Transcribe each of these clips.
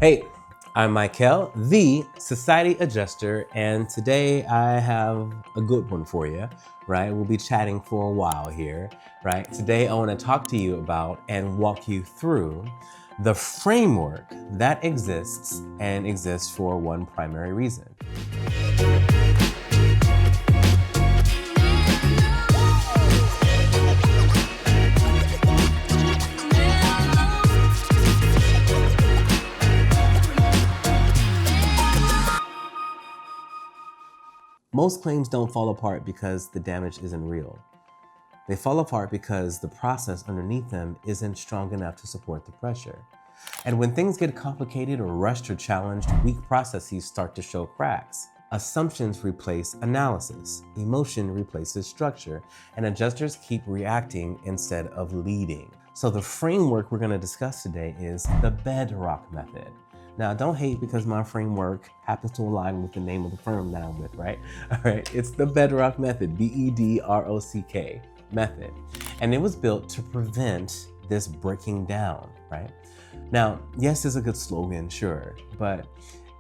Hey, I'm Michael, the Society Adjuster, and today I have a good one for you, right? We'll be chatting for a while here, right? Today I want to talk to you about and walk you through the framework that exists and exists for one primary reason. Most claims don't fall apart because the damage isn't real. They fall apart because the process underneath them isn't strong enough to support the pressure. And when things get complicated or rushed or challenged, weak processes start to show cracks. Assumptions replace analysis, emotion replaces structure, and adjusters keep reacting instead of leading. So the framework we're going to discuss today is the B.E.D.R.O.C Method. Now, don't hate because my framework happens to align with the name of the firm that I'm with, right? All right, it's the B.E.D.R.O.C Method, B.E.D.R.O.C.K Method. And it was built to prevent this breaking down, right? Now, yes, it's a good slogan, sure, but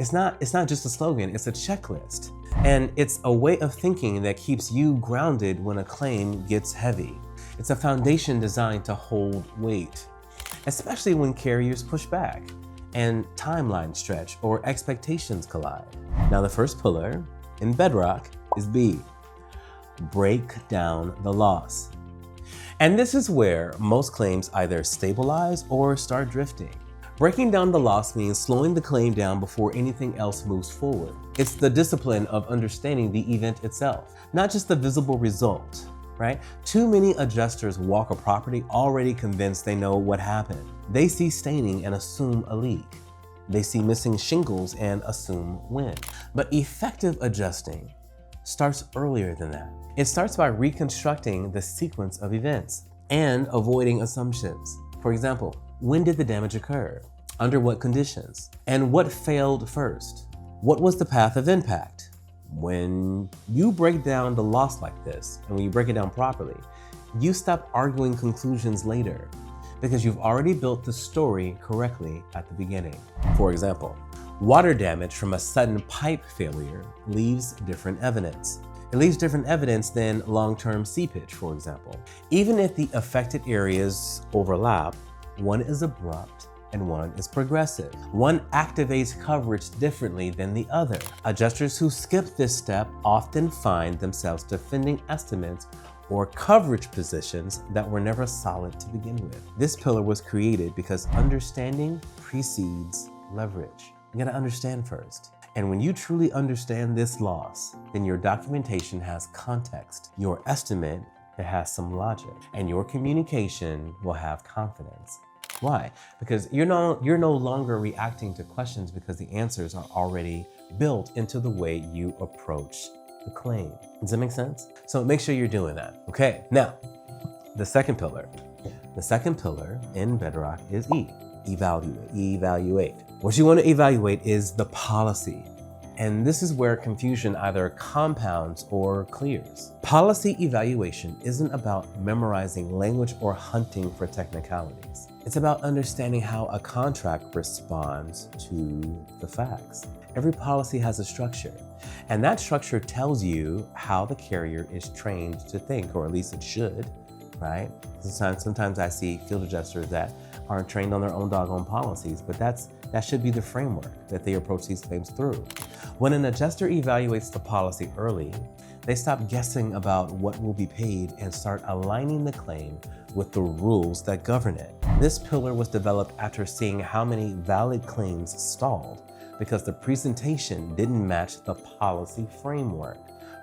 it's not just a slogan, it's a checklist. And it's a way of thinking that keeps you grounded when a claim gets heavy. It's a foundation designed to hold weight, especially when carriers push back and timelines stretch or expectations collide. Now, the first pillar in B.E.D.R.O.C is B. Break down the loss. And this is where most claims either stabilize or start drifting. Breaking down the loss means slowing the claim down before anything else moves forward. It's the discipline of understanding the event itself, not just the visible result, right? Too many adjusters walk a property already convinced they know what happened. They see staining and assume a leak. They see missing shingles and assume wind. But effective adjusting starts earlier than that. It starts by reconstructing the sequence of events and avoiding assumptions. For example, when did the damage occur? Under what conditions? And what failed first? What was the path of impact? When you break down the loss like this, and when you break it down properly, you stop arguing conclusions later because you've already built the story correctly at the beginning. For example, water damage from a sudden pipe failure leaves different evidence. It leaves different evidence than long-term seepage, for example. Even if the affected areas overlap, one is abrupt and one is progressive. One activates coverage differently than the other. Adjusters who skip this step often find themselves defending estimates or coverage positions that were never solid to begin with. This pillar was created because understanding precedes leverage. You gotta understand first. And when you truly understand this loss, then your documentation has context. Your estimate, it has some logic. And your communication will have confidence. Why? Because you're no longer reacting to questions because the answers are already built into the way you approach the claim. Does that make sense? So make sure you're doing that. Okay, now, the second pillar. The second pillar in B.E.D.R.O.C is E. Evaluate. What you want to evaluate is the policy. And this is where confusion either compounds or clears. Policy evaluation isn't about memorizing language or hunting for technicalities. It's about understanding how a contract responds to the facts. Every policy has a structure, and that structure tells you how the carrier is trained to think, or at least it should, right? Sometimes I see field adjusters that aren't trained on their own doggone policies, but that should be the framework that they approach these claims through. When an adjuster evaluates the policy early, they stop guessing about what will be paid and start aligning the claim with the rules that govern it. This pillar was developed after seeing how many valid claims stalled because the presentation didn't match the policy framework.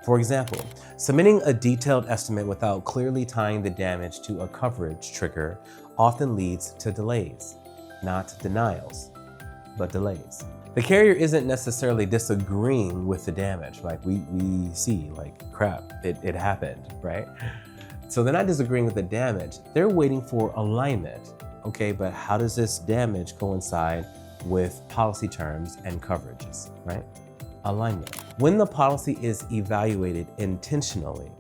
For example, submitting a detailed estimate without clearly tying the damage to a coverage trigger often leads to delays, not denials, but delays. The carrier isn't necessarily disagreeing with the damage. Like we see, like, crap, it happened, right? So they're not disagreeing with the damage. They're waiting for alignment. Okay, but how does this damage coincide with policy terms and coverages, right? Alignment. When the policy is evaluated intentionally,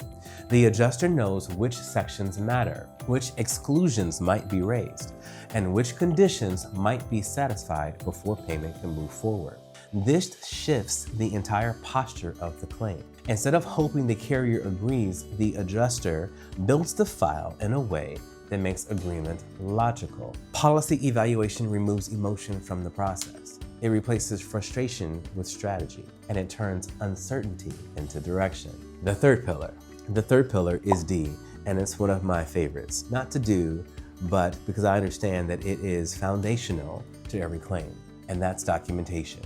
The adjuster knows which sections matter, which exclusions might be raised, and which conditions might be satisfied before payment can move forward. This shifts the entire posture of the claim. Instead of hoping the carrier agrees, the adjuster builds the file in a way that makes agreement logical. Policy evaluation removes emotion from the process. It replaces frustration with strategy, and it turns uncertainty into direction. The third pillar is D, and it's one of my favorites. Not to do, but because I understand that it is foundational to every claim, and that's documentation.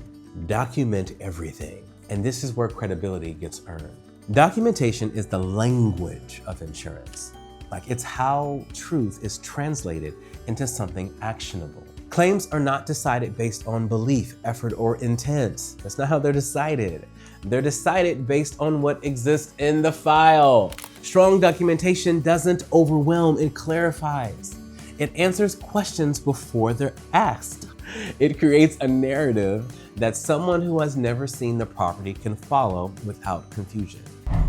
Document everything. And this is where credibility gets earned. Documentation is the language of insurance. Like, it's how truth is translated into something actionable. Claims are not decided based on belief, effort, or intent. That's not how they're decided. They're decided based on what exists in the file. Strong documentation doesn't overwhelm, it clarifies. It answers questions before they're asked. It creates a narrative that someone who has never seen the property can follow without confusion.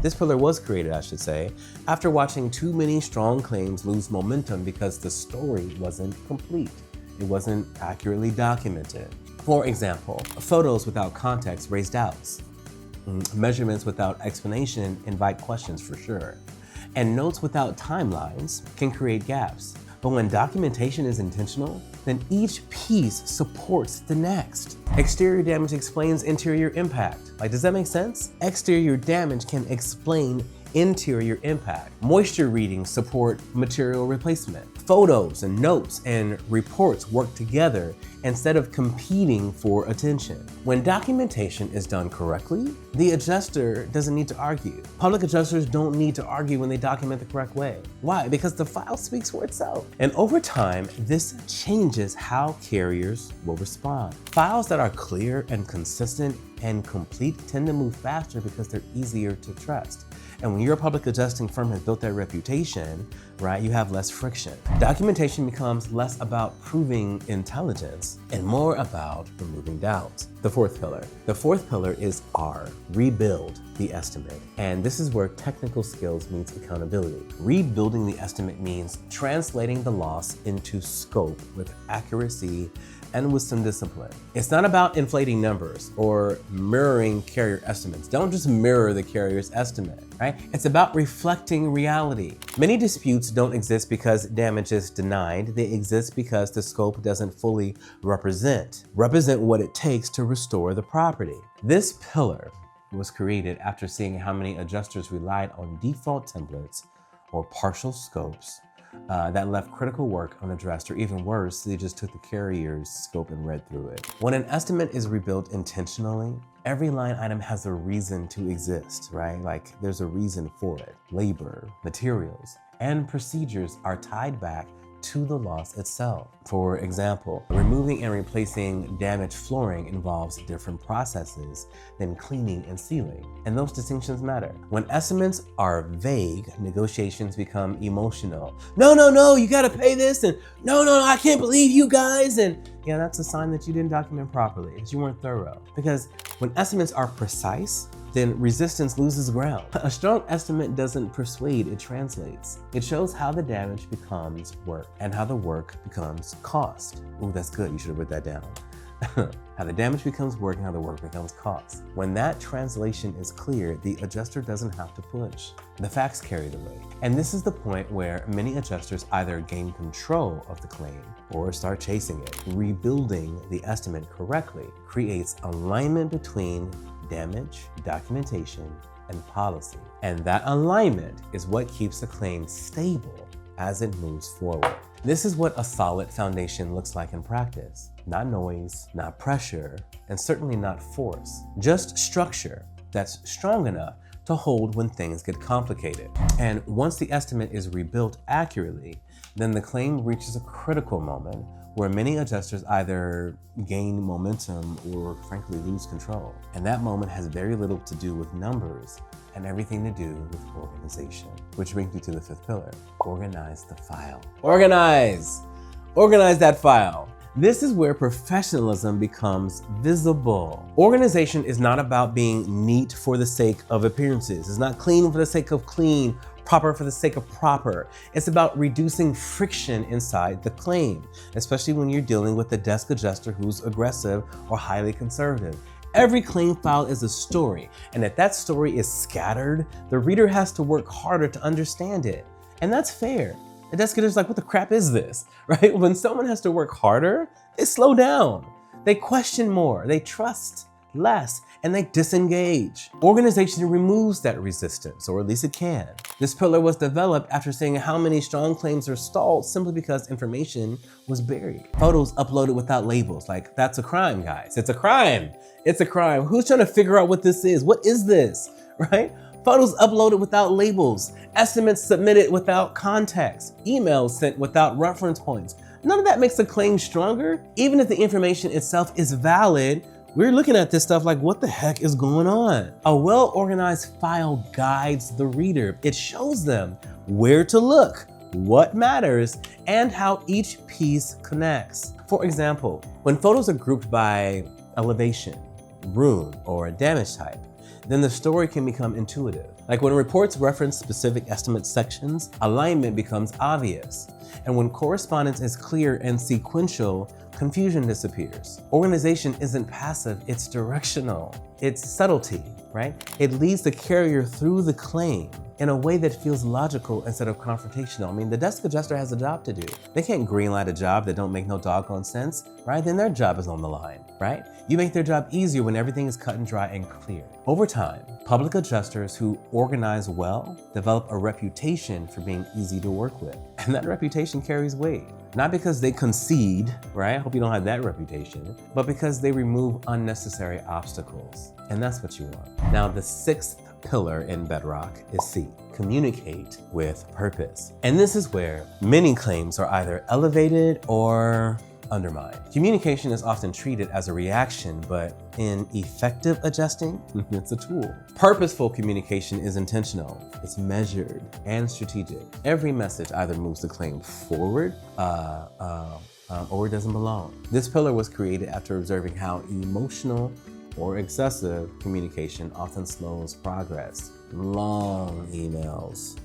This pillar was created, I should say, after watching too many strong claims lose momentum because the story wasn't complete. It wasn't accurately documented. For example, photos without context raise doubts. Measurements without explanation invite questions for sure. And notes without timelines can create gaps. But when documentation is intentional, then each piece supports the next. Exterior damage explains interior impact. Like, does that make sense? Exterior damage can explain interior impact. Moisture readings support material replacement. Photos and notes and reports work together instead of competing for attention. When documentation is done correctly, the adjuster doesn't need to argue. Public adjusters don't need to argue when they document the correct way. Why? Because the file speaks for itself. And over time, this changes how carriers will respond. Files that are clear and consistent and complete tend to move faster because they're easier to trust. And when your public adjusting firm has built that reputation, right, you have less friction. Documentation becomes less about proving intelligence and more about removing doubt. The fourth pillar is R, rebuild the estimate. And this is where technical skills meets accountability. Rebuilding the estimate means translating the loss into scope with accuracy and with some discipline. It's not about inflating numbers or mirroring carrier estimates. Don't just mirror the carrier's estimate, right? It's about reflecting reality. Many disputes don't exist because damage is denied. They exist because the scope doesn't fully represent what it takes to restore the property. This pillar was created after seeing how many adjusters relied on default templates or partial scopes that left critical work unaddressed, or even worse, they just took the carrier's scope and read through it. When an estimate is rebuilt intentionally, every line item has a reason to exist, right? Like, there's a reason for it. Labor, materials, and procedures are tied back to the loss itself. For example, removing and replacing damaged flooring involves different processes than cleaning and sealing, and those distinctions matter. When estimates are vague, negotiations become emotional. No, you gotta pay this, and no, I can't believe you guys, and yeah, that's a sign that you didn't document properly, that you weren't thorough. Because when estimates are precise, then resistance loses ground. A strong estimate doesn't persuade, it translates. It shows how the damage becomes work and how the work becomes cost. Ooh, that's good, you should have wrote that down. How the damage becomes work and how the work becomes cost. When that translation is clear, the adjuster doesn't have to push. The facts carry the weight. And this is the point where many adjusters either gain control of the claim or start chasing it. Rebuilding the estimate correctly creates alignment between damage, documentation, and policy. And that alignment is what keeps the claim stable as it moves forward. This is what a solid foundation looks like in practice. Not noise, not pressure, and certainly not force. Just structure that's strong enough to hold when things get complicated. And once the estimate is rebuilt accurately, then the claim reaches a critical moment where many adjusters either gain momentum or frankly lose control. And that moment has very little to do with numbers and everything to do with organization. Which brings me to the fifth pillar, organize the file. Organize that file. This is where professionalism becomes visible. Organization is not about being neat for the sake of appearances. It's not clean for the sake of clean. proper for the sake of proper. It's about reducing friction inside the claim, especially when you're dealing with a desk adjuster who's aggressive or highly conservative. Every claim file is a story, and if that story is scattered, the reader has to work harder to understand it. And that's fair. The desk adjuster's like, what the crap is this, right? When someone has to work harder, they slow down. They question more, they trust less, and they disengage. Organization removes that resistance, or at least it can. This pillar was developed after seeing how many strong claims are stalled simply because information was buried. Photos uploaded without labels, like, that's a crime, guys. It's a crime. It's a crime. Who's trying to figure out what this is? What is this, right? Photos uploaded without labels, estimates submitted without context, emails sent without reference points. None of that makes the claim stronger. Even if the information itself is valid, we're looking at this stuff like, what the heck is going on? A well-organized file guides the reader. It shows them where to look, what matters, and how each piece connects. For example, when photos are grouped by elevation, room, or damage type, then the story can become intuitive. Like when reports reference specific estimate sections, alignment becomes obvious. And when correspondence is clear and sequential, confusion disappears. Organization isn't passive, it's directional. It's subtlety, right? It leads the carrier through the claim in a way that feels logical instead of confrontational. I mean, the desk adjuster has a job to do. They can't greenlight a job that don't make no doggone sense, right? Then their job is on the line, right? You make their job easier when everything is cut and dry and clear. Over time, public adjusters who organize well develop a reputation for being easy to work with. And that reputation carries weight. Not because they concede, right? I hope you don't have that reputation, but because they remove unnecessary obstacles. And that's what you want. Now, the sixth pillar in Bedrock is C, communicate with purpose. And this is where many claims are either elevated or undermined. Communication is often treated as a reaction, but in effective adjusting, it's a tool. Purposeful communication is intentional, it's measured and strategic. Every message either moves the claim forward or it doesn't belong. This pillar was created after observing how emotional or excessive communication often slows progress. Long emails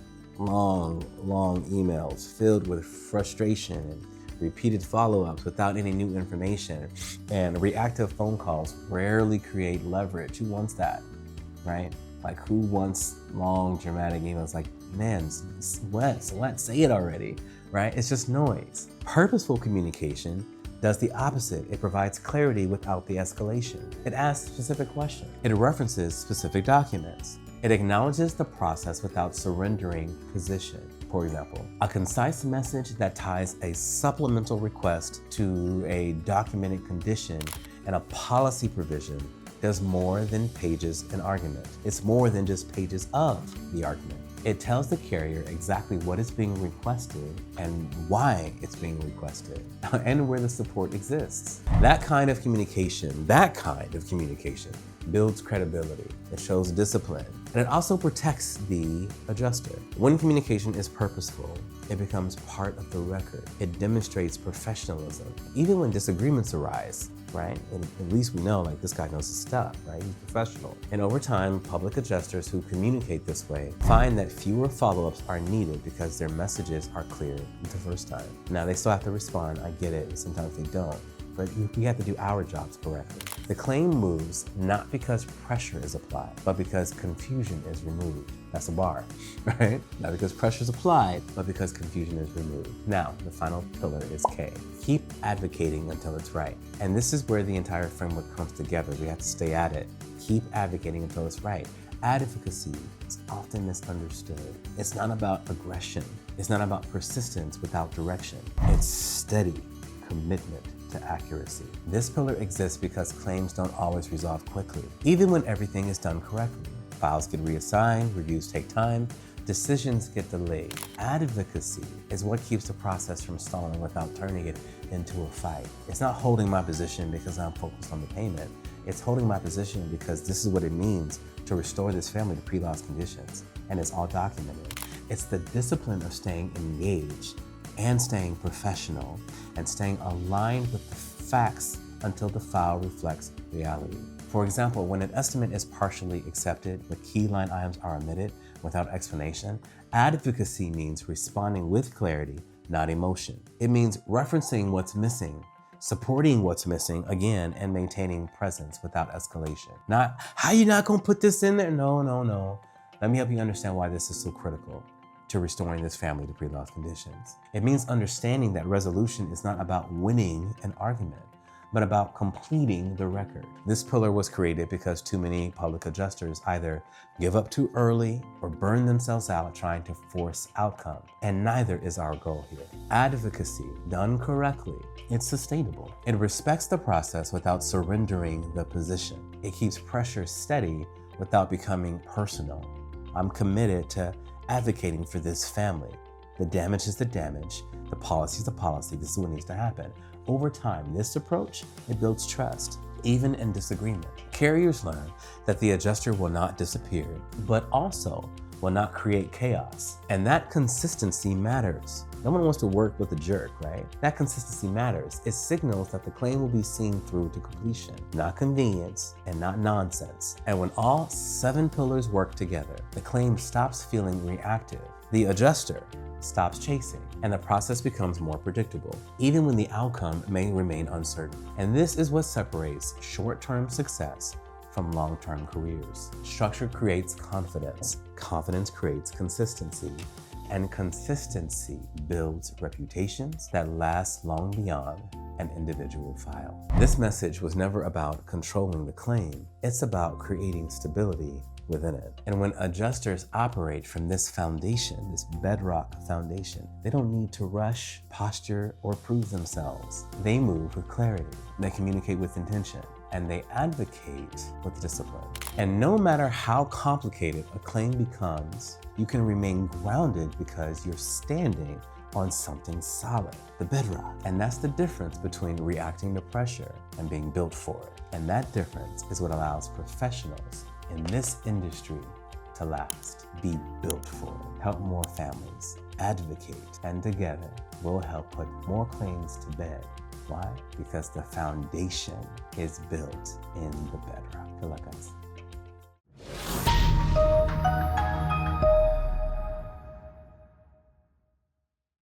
filled with frustration and repeated follow-ups without any new information, and reactive phone calls rarely create leverage. Who wants that, right? Like, who wants long, dramatic emails? Like, man, what? Say it already, right? It's just noise. Purposeful communication does the opposite. It provides clarity without the escalation. It asks specific questions. It references specific documents. It acknowledges the process without surrendering position. For example, a concise message that ties a supplemental request to a documented condition and a policy provision does more than pages in argument. It's more than just pages of the argument. It tells the carrier exactly what is being requested and why it's being requested and where the support exists. That kind of communication builds credibility. It shows discipline, and it also protects the adjuster. When communication is purposeful, it becomes part of the record. It demonstrates professionalism. Even when disagreements arise, right? And at least we know, like, this guy knows his stuff, right? He's professional. And over time, public adjusters who communicate this way find that fewer follow-ups are needed because their messages are clear the first time. Now, they still have to respond, I get it, sometimes they don't, but we have to do our jobs correctly. The claim moves not because pressure is applied, but because confusion is removed. That's a bar, right? Not because pressure is applied, but because confusion is removed. Now, the final pillar is K. Keep advocating until it's right. And this is where the entire framework comes together. We have to stay at it. Keep advocating until it's right. Advocacy is often misunderstood. It's not about aggression. It's not about persistence without direction. It's steady commitment to accuracy. This pillar exists because claims don't always resolve quickly, even when everything is done correctly. Files get reassigned, reviews take time, decisions get delayed. Advocacy is what keeps the process from stalling without turning it into a fight. It's not holding my position because I'm focused on the payment. It's holding my position because this is what it means to restore this family to pre-loss conditions, and it's all documented. It's the discipline of staying engaged and staying professional and staying aligned with the facts until the file reflects reality. For example, when an estimate is partially accepted, but key line items are omitted, without explanation. Advocacy means responding with clarity, not emotion. It means referencing what's missing, supporting what's missing again, and maintaining presence without escalation. Not, how you not gonna put this in there? No, no, no. Let me help you understand why this is so critical to restoring this family to pre-loss conditions. It means understanding that resolution is not about winning an argument, but about completing the record. This pillar was created because too many public adjusters either give up too early or burn themselves out trying to force outcome, and neither is our goal here. Advocacy, done correctly, it's sustainable. It respects the process without surrendering the position. It keeps pressure steady without becoming personal. I'm committed to advocating for this family. The damage is the damage, the policy is the policy, this is what needs to happen. Over time, this approach, it builds trust, even in disagreement. Carriers learn that the adjuster will not disappear, but also will not create chaos. And that consistency matters. No one wants to work with a jerk, right? That consistency matters. It signals that the claim will be seen through to completion, not convenience and not nonsense. And when all 7 pillars work together, the claim stops feeling reactive. The adjuster stops chasing, and the process becomes more predictable, even when the outcome may remain uncertain. And this is what separates short-term success from long-term careers. Structure creates confidence. Confidence creates consistency. And consistency builds reputations that last long beyond an individual file. This message was never about controlling the claim. It's about creating stability within it. And when adjusters operate from this foundation, this bedrock foundation, they don't need to rush, posture, or prove themselves. They move with clarity. They communicate with intention, and they advocate with discipline. And no matter how complicated a claim becomes, you can remain grounded because you're standing on something solid, the bedrock. And that's the difference between reacting to pressure and being built for it. And that difference is what allows professionals in this industry to last, be built for it, help more families, advocate, and together we'll help put more claims to bed. Why? Because the foundation is built in the bedrock. Good luck, guys.